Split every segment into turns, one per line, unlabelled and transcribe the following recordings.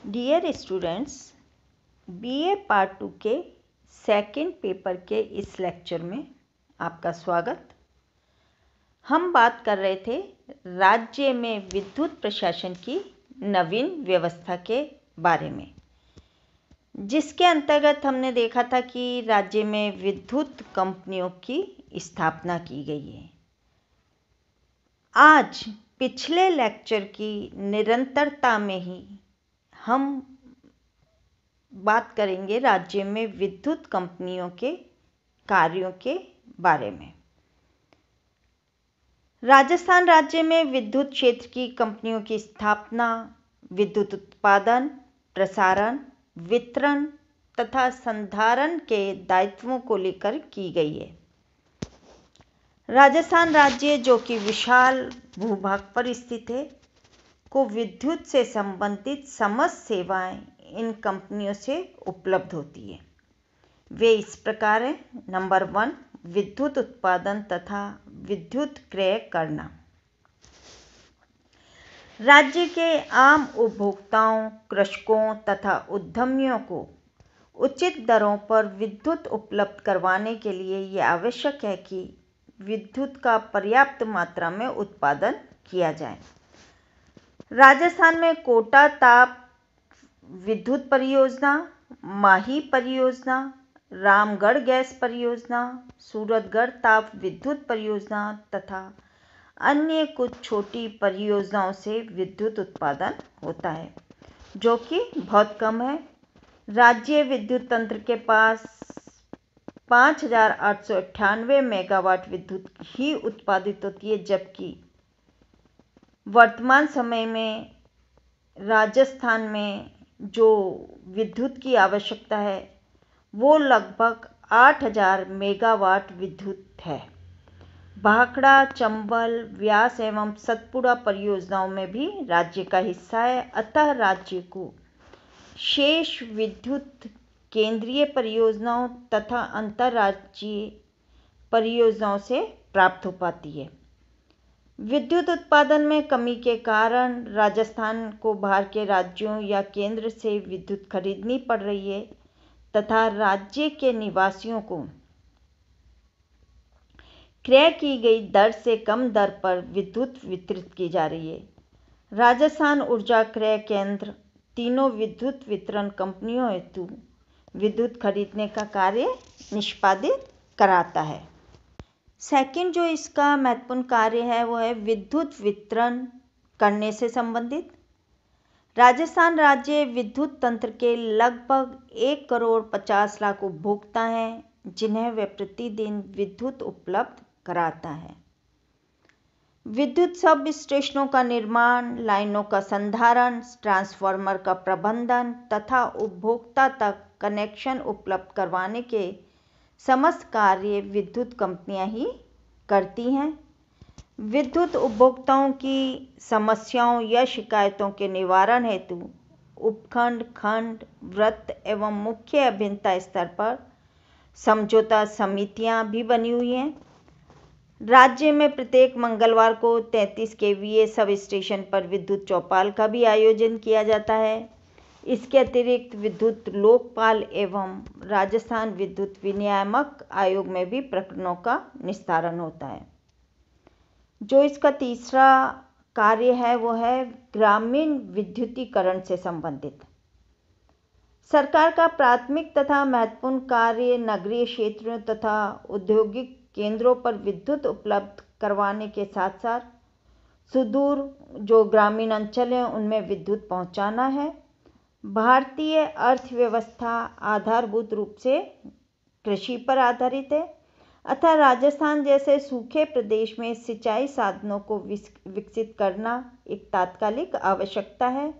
Dear students, BA part 2 के second paper के इस लेक्चर में आपका स्वागत। हम बात कर रहे थे राज्य में विद्युत प्रशासन की नवीन व्यवस्था के बारे में, जिसके अंतर्गत हमने देखा था कि राज्य में विद्युत कंपनियों की स्थापना की गई है। आज पिछले लेक्चर की निरंतरता में ही हम बात करेंगे राज्य में विद्युत कंपनियों के कार्यों के बारे में। राजस्थान राज्य में विद्युत क्षेत्र की कंपनियों की स्थापना विद्युत उत्पादन, प्रसारण, वितरण तथा संधारण के दायित्वों को लेकर की गई है। राजस्थान राज्य, जो कि विशाल भूभाग पर स्थित है, को विद्युत से संबंधित समस्त सेवाएं इन कंपनियों से उपलब्ध होती है। वे इस प्रकार हैं। नंबर 1, विद्युत उत्पादन तथा विद्युत क्रय करना। राज्य के आम उपभोक्ताओं, कृषकों तथा उद्यमियों को उचित दरों पर विद्युत उपलब्ध करवाने के लिए यह आवश्यक है कि विद्युत का पर्याप्त मात्रा में उत्पादन किया जाए। राजस्थान में कोटा ताप विद्युत परियोजना, माही परियोजना, रामगढ़ गैस परियोजना, सूरतगढ़ ताप विद्युत परियोजना तथा अन्य कुछ छोटी परियोजनाओं से विद्युत उत्पादन होता है, जो कि बहुत कम है। राज्य विद्युत तंत्र के पास 5,898 मेगावाट विद्युत ही उत्पादित होती है, जबकि वर्तमान समय में राजस्थान में जो विद्युत की आवश्यकता है वो लगभग 8,000 मेगावाट विद्युत है। भाखड़ा, चंबल, व्यास एवं सतपुड़ा परियोजनाओं में भी राज्य का हिस्सा है, अतः राज्य को शेष विद्युत केंद्रीय परियोजनाओं तथा अंतर्राज्यीय परियोजनाओं से प्राप्त हो पाती है। विद्युत उत्पादन में कमी के कारण राजस्थान को बाहर के राज्यों या केंद्र से विद्युत खरीदनी पड़ रही है तथा राज्य के निवासियों को क्रय की गई दर से कम दर पर विद्युत वितरित की जा रही है। राजस्थान ऊर्जा क्रय केंद्र तीनों विद्युत वितरण कंपनियों हेतु विद्युत खरीदने का कार्य निष्पादित कराता है। सेकंड जो इसका महत्वपूर्ण कार्य है वो है विद्युत वितरण करने से संबंधित। राजस्थान राज्य विद्युत तंत्र के लगभग 1,50,00,000 उपभोक्ता हैं, जिन्हें वह प्रतिदिन विद्युत उपलब्ध कराता है। विद्युत सब स्टेशनों का निर्माण, लाइनों का संधारण, ट्रांसफार्मर का प्रबंधन तथा उपभोक्ता तक कनेक्शन उपलब्ध करवाने के समस्त कार्य विद्युत कंपनियां ही करती हैं। विद्युत उपभोक्ताओं की समस्याओं या शिकायतों के निवारण हेतु उपखंड, खंड, वृत्त एवं मुख्य अभियंता स्तर पर समझौता समितियां भी बनी हुई हैं। राज्य में प्रत्येक मंगलवार को 33 केवीए सब स्टेशन पर विद्युत चौपाल का भी आयोजन किया जाता है। इसके अतिरिक्त विद्युत लोकपाल एवं राजस्थान विद्युत विनियामक आयोग में भी प्रकरणों का निस्तारण होता है। जो इसका तीसरा कार्य है वो है ग्रामीण विद्युतीकरण से संबंधित। सरकार का प्राथमिक तथा महत्वपूर्ण कार्य नगरीय क्षेत्रों तथा औद्योगिक केंद्रों पर विद्युत उपलब्ध करवाने के साथ साथ सुदूर जो ग्रामीण अंचल हैं उनमें विद्युत पहुंचाना है। भारतीय अर्थव्यवस्था आधारभूत रूप से कृषि पर आधारित है, अतः राजस्थान जैसे सूखे प्रदेश में सिंचाई साधनों को विकसित करना एक तात्कालिक आवश्यकता है।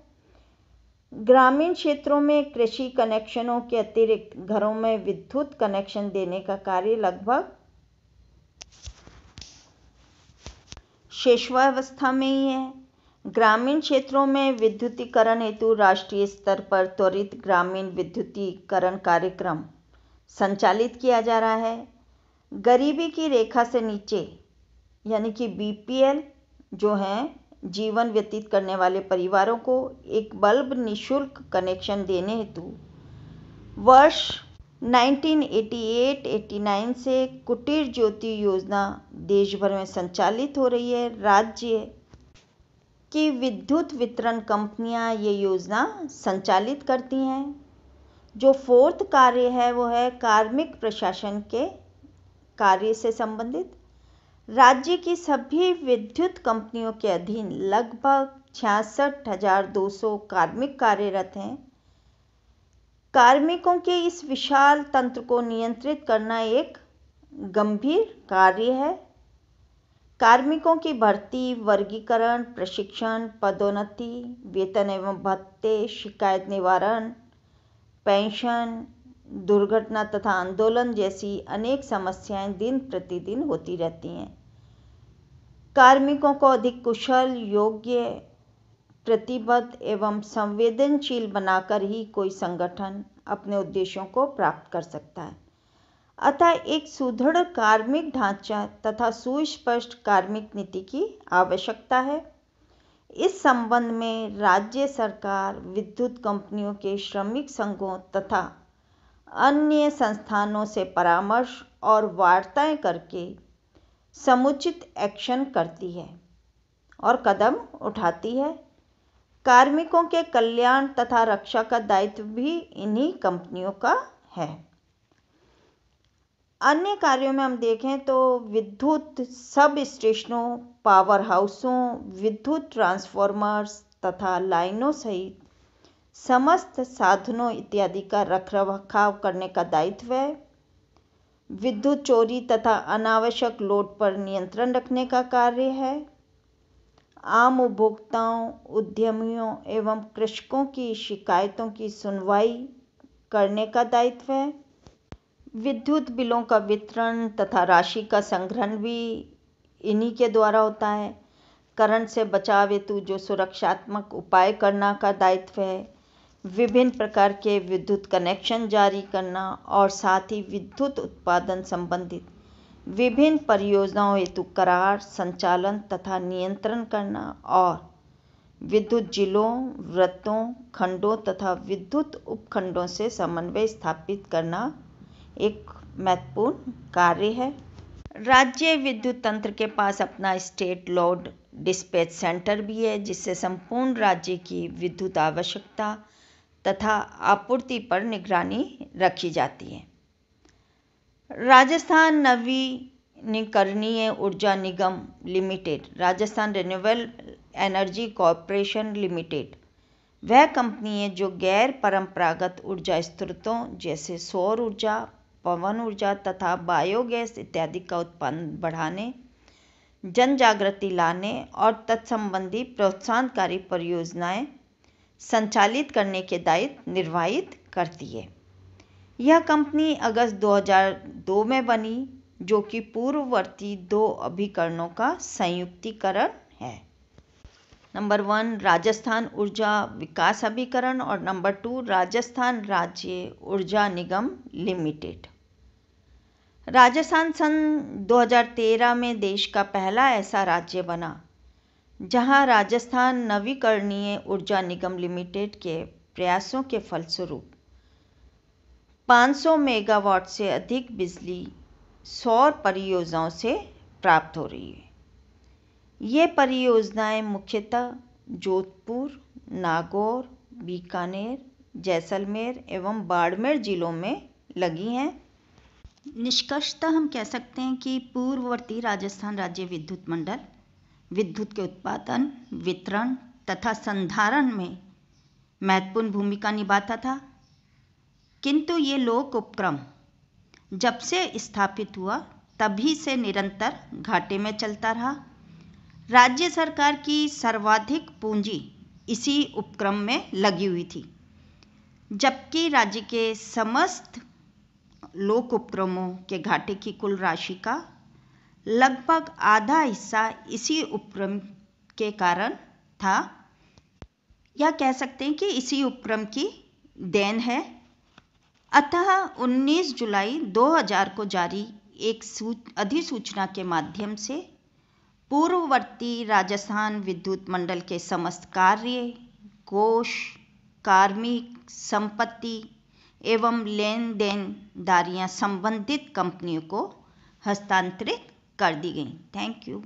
ग्रामीण क्षेत्रों में कृषि कनेक्शनों के अतिरिक्त घरों में विद्युत कनेक्शन देने का कार्य लगभग शेषावस्था में ही है। ग्रामीण क्षेत्रों में विद्युतीकरण हेतु राष्ट्रीय स्तर पर त्वरित ग्रामीण विद्युतीकरण कार्यक्रम संचालित किया जा रहा है। गरीबी की रेखा से नीचे यानी कि बीपीएल जो हैं जीवन व्यतीत करने वाले परिवारों को एक बल्ब निःशुल्क कनेक्शन देने हेतु वर्ष 1988-89 से कुटीर ज्योति योजना देश भर में संचालित हो रही है। राज्य की विद्युत वितरण कंपनियां ये योजना संचालित करती हैं। जो फोर्थ कार्य है वो है कार्मिक प्रशासन के कार्य से संबंधित। राज्य की सभी विद्युत कंपनियों के अधीन लगभग 66,200 कार्मिक कार्यरत हैं। कार्मिकों के इस विशाल तंत्र को नियंत्रित करना एक गंभीर कार्य है। कार्मिकों की भर्ती, वर्गीकरण, प्रशिक्षण, पदोन्नति, वेतन एवं भत्ते, शिकायत निवारण, पेंशन, दुर्घटना तथा आंदोलन जैसी अनेक समस्याएं दिन प्रतिदिन होती रहती हैं। कार्मिकों को अधिक कुशल, योग्य, प्रतिबद्ध एवं संवेदनशील बनाकर ही कोई संगठन अपने उद्देश्यों को प्राप्त कर सकता है। अतः एक सुदृढ़ कार्मिक ढांचा तथा सुस्पष्ट कार्मिक नीति की आवश्यकता है। इस संबंध में राज्य सरकार विद्युत कंपनियों के श्रमिक संघों तथा अन्य संस्थानों से परामर्श और वार्ताएं करके समुचित एक्शन करती है और कदम उठाती है। कार्मिकों के कल्याण तथा रक्षा का दायित्व भी इन्हीं कंपनियों का है। अन्य कार्यों में हम देखें तो विद्युत सब स्टेशनों, पावर हाउसों, विद्युत ट्रांसफॉर्मर्स तथा लाइनों सहित समस्त साधनों इत्यादि का रखरखाव करने का दायित्व है। विद्युत चोरी तथा अनावश्यक लोड पर नियंत्रण रखने का कार्य है। आम उपभोक्ताओं, उद्यमियों एवं कृषकों की शिकायतों की सुनवाई करने का दायित्व है। विद्युत बिलों का वितरण तथा राशि का संग्रहण भी इन्हीं के द्वारा होता है। करंट से बचाव हेतु जो सुरक्षात्मक उपाय करना का दायित्व है। विभिन्न प्रकार के विद्युत कनेक्शन जारी करना और साथ ही विद्युत उत्पादन संबंधित विभिन्न परियोजनाओं हेतु करार, संचालन तथा नियंत्रण करना और विद्युत जिलों, वृत्तों, खंडों तथा विद्युत उपखंडों से समन्वय स्थापित करना एक महत्वपूर्ण कार्य है। राज्य विद्युत तंत्र के पास अपना स्टेट लोड डिस्पैच सेंटर भी है, जिससे संपूर्ण राज्य की विद्युत आवश्यकता तथा आपूर्ति पर निगरानी रखी जाती है। राजस्थान नवीकरणीय ऊर्जा निगम limited, Rajasthan renewable energy corporation limited वह कंपनी है जो गैर परंपरागत ऊर्जा स्रोतों जैसे सौर ऊर्जा, पवन ऊर्जा तथा बायोगैस इत्यादि का उत्पादन बढ़ाने, जन जागृति लाने और तत्संबंधी प्रोत्साहनकारी परियोजनाएं संचालित करने के दायित्व निर्वाहित करती है। यह कंपनी अगस्त 2002 में बनी, जो कि पूर्ववर्ती दो अभिकरणों का संयुक्तीकरण है। नंबर 1 राजस्थान ऊर्जा विकास अभिकरण और नंबर 2 राजस्थान राज्य ऊर्जा निगम लिमिटेड। राजस्थान सन 2013 में देश का पहला ऐसा राज्य बना जहां राजस्थान नवीकरणीय ऊर्जा निगम लिमिटेड के प्रयासों के फलस्वरूप 500 मेगावाट से अधिक बिजली सौर परियोजनाओं से प्राप्त हो रही है। ये परियोजनाएं मुख्यतः जोधपुर, नागौर, बीकानेर, जैसलमेर एवं बाड़मेर जिलों में लगी हैं। निष्कर्षतः हम कह सकते हैं कि पूर्ववर्ती राजस्थान राज्य विद्युत मंडल विद्युत के उत्पादन, वितरण तथा संधारण में महत्वपूर्ण भूमिका निभाता था, किंतु ये लोक उपक्रम जब से स्थापित हुआ तभी से निरंतर घाटे में चलता रहा। राज्य सरकार की सर्वाधिक पूंजी इसी उपक्रम में लगी हुई थी, जबकि राज्य के समस्त लोक उपक्रमों के घाटे की कुल राशि का लगभग आधा हिस्सा इसी उपक्रम के कारण था, या कह सकते हैं कि इसी उपक्रम की देन है। अतः 19 जुलाई 2000 को जारी एक अधिसूचना के माध्यम से पूर्ववर्ती राजस्थान विद्युत मंडल के समस्त कार्य, कोष, कार्मिक, संपत्ति एवं लेन देनदारियां संबंधित कंपनियों को हस्तांतरित कर दी गई। Thank you.